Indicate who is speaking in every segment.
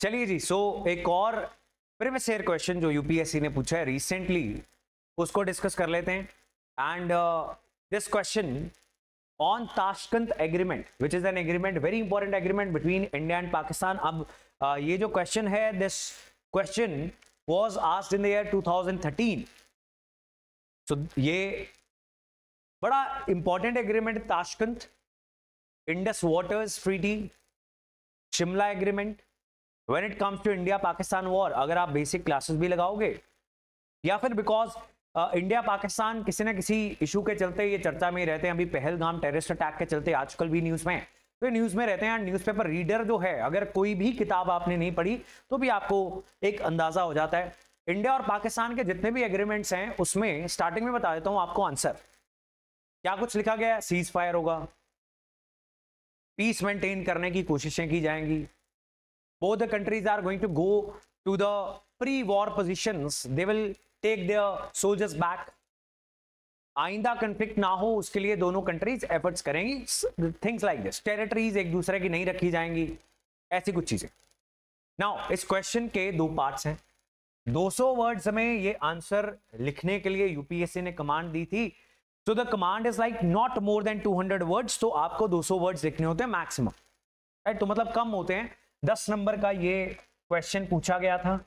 Speaker 1: चलिए जी, सो एक और प्रीवियस ईयर क्वेश्चन जो यूपीएससी ने पूछा है रिसेंटली, उसको डिस्कस कर लेते हैं. And this question on Tashkent agreement, which is an agreement, very important agreement between India and Pakistan. अब ये जो क्वेश्चन है, this question was asked in the year 2013. So ये बड़ा important agreement, Tashkent, Indus waters treaty, Shimla agreement. When it comes to India Pakistan war, अगर आप basic classes भी लगाओगे या फिर बिकॉज इंडिया पाकिस्तान किसी ना किसी इशू के चलते ये चर्चा में रहते हैं. अभी पहलगाम टेररिस्ट अटैक के चलते आजकल भी न्यूज में, तो न्यूज में रहते हैं. न्यूज़पेपर रीडर जो है, अगर कोई भी किताब आपने नहीं पढ़ी तो भी आपको एक अंदाजा हो जाता है. इंडिया और पाकिस्तान के जितने भी एग्रीमेंट्स हैं उसमें स्टार्टिंग में बता देता हूं आपको आंसर. क्या कुछ लिखा गया है? सीज फायर होगा, पीस मेंटेन करने की कोशिशें की जाएंगी, both the countries are going to go to the pre-war positions, they will take their soldiers back. आइंदा कंफ्लिक्ट ना हो उसके लिए दोनों कंट्रीज एफर्ट्स करेंगी. Things like this. टेरिटरीज एक दूसरे की नहीं रखी जाएंगी, ऐसी कुछ चीजें. नाउ इस क्वेश्चन के दो पार्ट्स हैं. 200 वर्ड्स में ये आंसर लिखने के लिए यूपीएससी ने कमांड दी थी. So the command is like not more than 200 words. तो आपको 200 वर्ड्स लिखने होते हैं मैक्सिमम, राइट? तो मतलब कम होते हैं. 10 नंबर का ये क्वेश्चन पूछा गया था.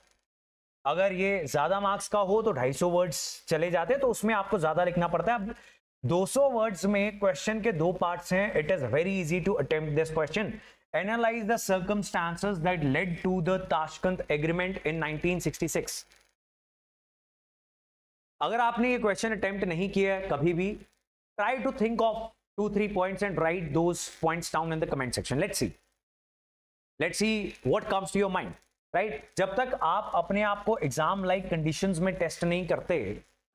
Speaker 1: अगर ये ज्यादा मार्क्स का हो तो 250 वर्ड्स चले जाते, तो उसमें आपको ज्यादा लिखना पड़ता है. अब 200 वर्ड्स में क्वेश्चन के दो पार्ट्स हैं. It is very easy to attempt this question. Analyse the circumstances that led to the Tashkent agreement in 1966. अगर आपने ये क्वेश्चन अटेम्प्ट नहीं किया है कभी भी, try to think of 2-3 points and write those points down in the comment section. Let's see what comes to your mind, right? जब तक आप अपने आप को एग्जाम लाइक कंडीशंस में टेस्ट नहीं करते,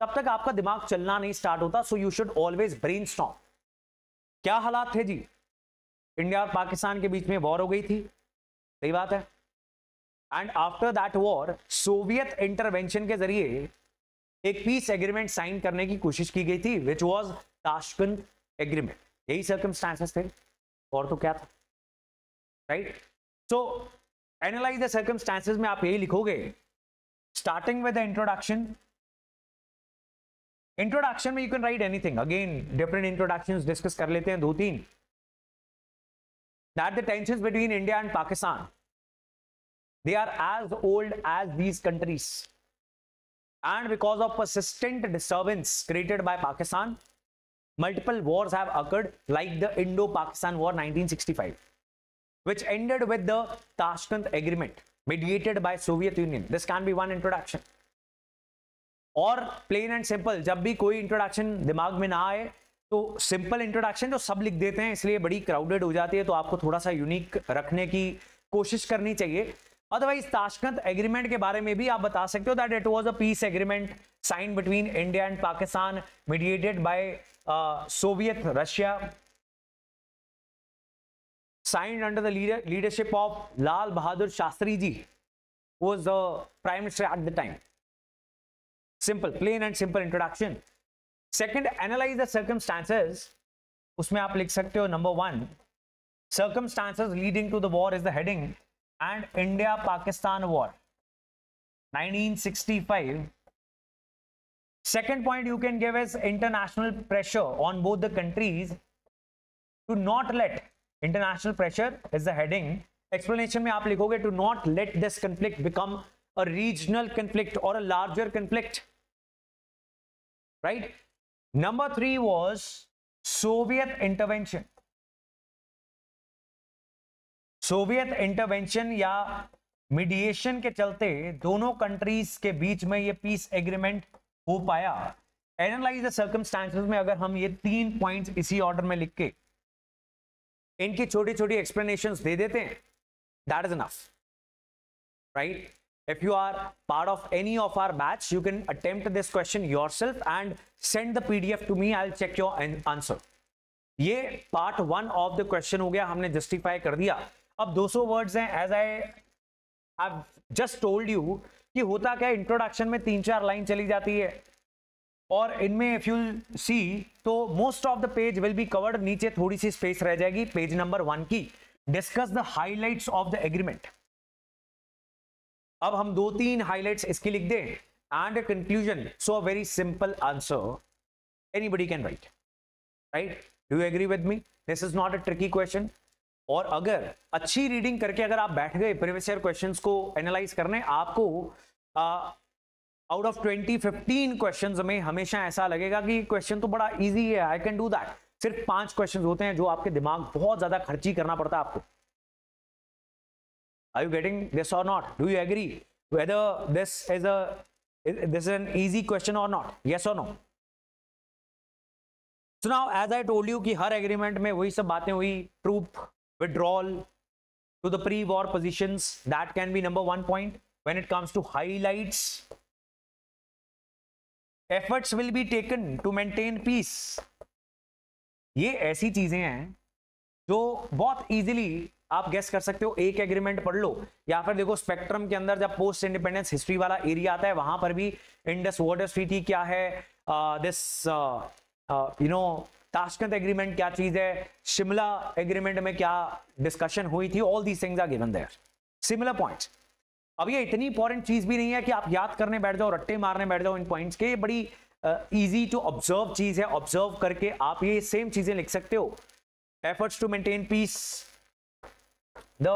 Speaker 1: तब तक आपका दिमाग चलना नहीं स्टार्ट होता. So you should always brainstorm. क्या हालात थे जी? इंडिया और पाकिस्तान के बीच में वॉर हो गई थी, सही बात है. And after that war Soviet intervention के जरिए एक पीस एग्रीमेंट साइन करने की कोशिश की गई थी, विच वॉज ताशकंद एग्रीमेंट. यही सर्कमस्टांसेस थे, और तो क्या था, right? So analyze the circumstances में आप यही लिखोगे. Starting with the introduction. Introduction में you can write anything. Again, different introductions discuss कर लेते हैं 2-3. That the tensions between India and Pakistan, they are as old as these countries. And because of persistent disturbance created by Pakistan, multiple wars have occurred, like the Indo-Pakistan War 1965. which ended with the Tashkent Agreement mediated by Soviet Union. This can be one introduction. और plain and simple, जब भी कोई introduction दिमाग में ना आए तो simple introduction जो सब लिख देते हैं, इसलिए बड़ी क्राउडेड हो जाती है. तो आपको थोड़ा सा यूनिक रखने की कोशिश करनी चाहिए. अदरवाइज ताशकंद एग्रीमेंट के बारे में भी आप बता सकते हो that it was a peace agreement sign between India and Pakistan mediated by Soviet Russia, signed under the leadership of Lal Bahadur Shastri ji, who was the prime minister at the time. Simple, plain and simple introduction. Second, analyze the circumstances. उसमें आप लिख सकते हो number 1, circumstances leading to the war is the heading, and India-Pakistan war 1965. Second point you can give is international pressure on both the countries to not let. International pressure is the heading. Explanation में आप लिखोगे to not let this conflict become a regional conflict or a larger conflict, right? Number 3 was Soviet intervention. Soviet intervention या mediation के चलते दोनों countries के बीच में ये पीस एग्रीमेंट हो पाया. एनालाइज द सर्कमस्टांसेस में अगर हम ये 3 पॉइंट्स इसी ऑर्डर में लिख के इनकी छोटी छोटी एक्सप्लेनेशंस दे देते हैं, that is enough, right? If you are part of any of our batch, you can attempt this question yourself and send the PDF to me. I will check your answer. ये part 1 of the question हो गया, हमने justify कर दिया. अब 200 words हैं. As I have just told you कि होता क्या, इंट्रोडक्शन में 3-4 लाइन चली जाती है, और इनमें इफ यू सी तो most of the page will be covered. नीचे थोड़ी सी स्पेस रह जाएगी पेज नंबर 1 की. Discuss the highlights of the agreement. अब हम 2-3 हाइलाइट्स इसकी लिख दें and conclusion, so a very simple answer anybody can write, right? Do you agree with me? This is not a tricky question. और अगर अच्छी reading करके अगर आप बैठ गए प्रीवियस ईयर क्वेश्चंस को एनालाइज करने, आपको आउट ऑफ 20-15 क्वेश्चंस में हमेशा ऐसा लगेगा कि क्वेश्चन तो बड़ा इजी है, आई कैन डू दैट। सिर्फ 5 क्वेश्चन होते हैं जो आपके दिमाग बहुत ज्यादा खर्ची करना पड़ता है आपको। आर यू गेटिंग दिस और not? Do you agree whether this is an easy question और नॉट? यस और no? So now as I told you कि हर एग्रीमेंट में वही सब बातें हुई, troop withdrawal to the pre-war positions, that can be number 1 point. When it comes to highlights, efforts will be taken to maintain peace. ये ऐसी चीजें हैं जो बहुत इजीली आप गेस कर सकते हो। एक एग्रीमेंट पढ़ लो, या फिर देखो स्पेक्ट्रम के अंदर जब पोस्ट इंडिपेंडेंस हिस्ट्री वाला एरिया आता है वहां पर भी इंडस वाटर ट्रीटी क्या है, this you know Tashkent agreement क्या चीज है, शिमला एग्रीमेंट में क्या डिस्कशन हुई थी, all these things are given there, similar points. अब ये इतनी इंपॉर्टेंट चीज भी नहीं है कि आप याद करने बैठ जाओ, रट्टे मारने बैठ जाओ इन पॉइंट्स के। ये बड़ी इजी टू ऑब्जर्व चीज है, ऑब्जर्व करके आप ये सेम चीजें लिख सकते हो। Efforts to maintain peace, the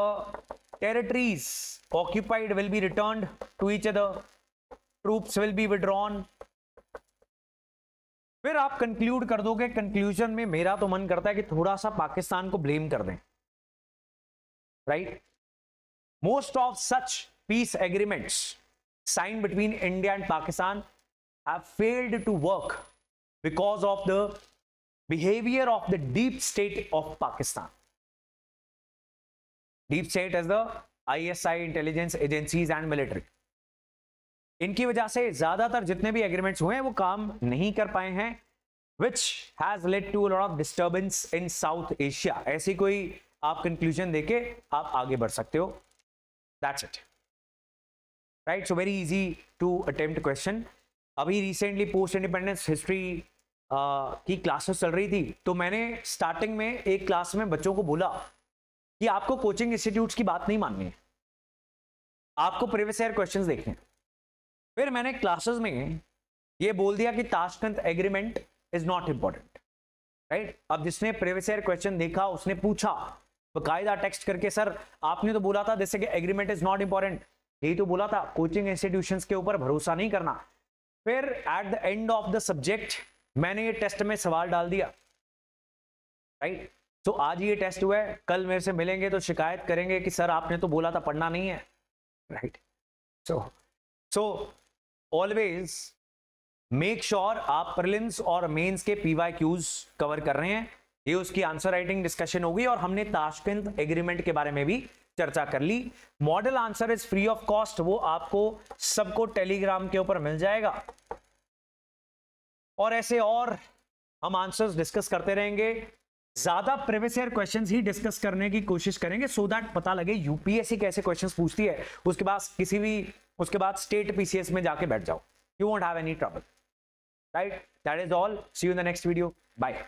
Speaker 1: territories occupied will be returned to each other, troops will be withdrawn. फिर आप कंक्लूड कर दोगे, कंक्लूजन में मेरा तो मन करता है कि थोड़ा सा पाकिस्तान को ब्लेम कर दें, right? Most of such peace agreements signed between India and Pakistan have failed to work because of the behaviour of the deep state of Pakistan. Deep state is the ISI, intelligence agencies and military. इनकी वजह से ज्यादातर जितने भी agreements हुए हैं वो काम नहीं कर पाए हैं, which has led to a lot of disturbance in South Asia। ऐसी कोई आप कंक्लूजन देके आप आगे बढ़ सकते हो। That's it, right? So very easy to attempt question। अभी रिसेंटली पोस्ट इंडिपेंडेंस हिस्ट्री की क्लासेस चल रही थी, तो मैंने स्टार्टिंग में एक क्लास में बच्चों को बोला कि आपको कोचिंग इंस्टीट्यूट्स की बात नहीं माननी है, आपको प्रीवियस ईयर क्वेश्चंस देखने। फिर मैंने क्लासेस में ये बोल दिया कि Tashkent agreement is not important, right? अब जिसने प्रीवियस ईयर क्वेश्चन देखा उसने पूछा बकायदा टेक्स्ट करके, सर आपने तो बोला था जैसे कि एग्रीमेंट इज नॉट इंपॉर्टेंट, यही तो बोला था, कोचिंग इंस्टीट्यूशंस के ऊपर भरोसा नहीं करना। फिर at the end of the subject मैंने ये टेस्ट में सवाल डाल दिया, राइट? तो आज ये टेस्ट हुआ है, कल मेरे से मिलेंगे तो शिकायत करेंगे कि सर आपने तो बोला था पढ़ना नहीं है, right? So always make sure आप प्रीलिम्स और मेंस के PYQs कवर कर रहे हैं। ये उसकी आंसर राइटिंग डिस्कशन होगी, और हमने ताशकंद एग्रीमेंट के बारे में भी चर्चा कर ली। Model answer is free of cost, वो आपको सबको टेलीग्राम के ऊपर मिल जाएगा, और ऐसे और हम आंसर्स डिस्कस करते रहेंगे। ज्यादा प्रीवियस ईयर क्वेश्चंस ही डिस्कस करने की कोशिश करेंगे, सो दैट पता लगे यूपीएससी कैसे क्वेश्चंस पूछती है। उसके बाद स्टेट PCS में जाके बैठ जाओ, you won't have any trouble, right? That is all, see you in the next video, bye.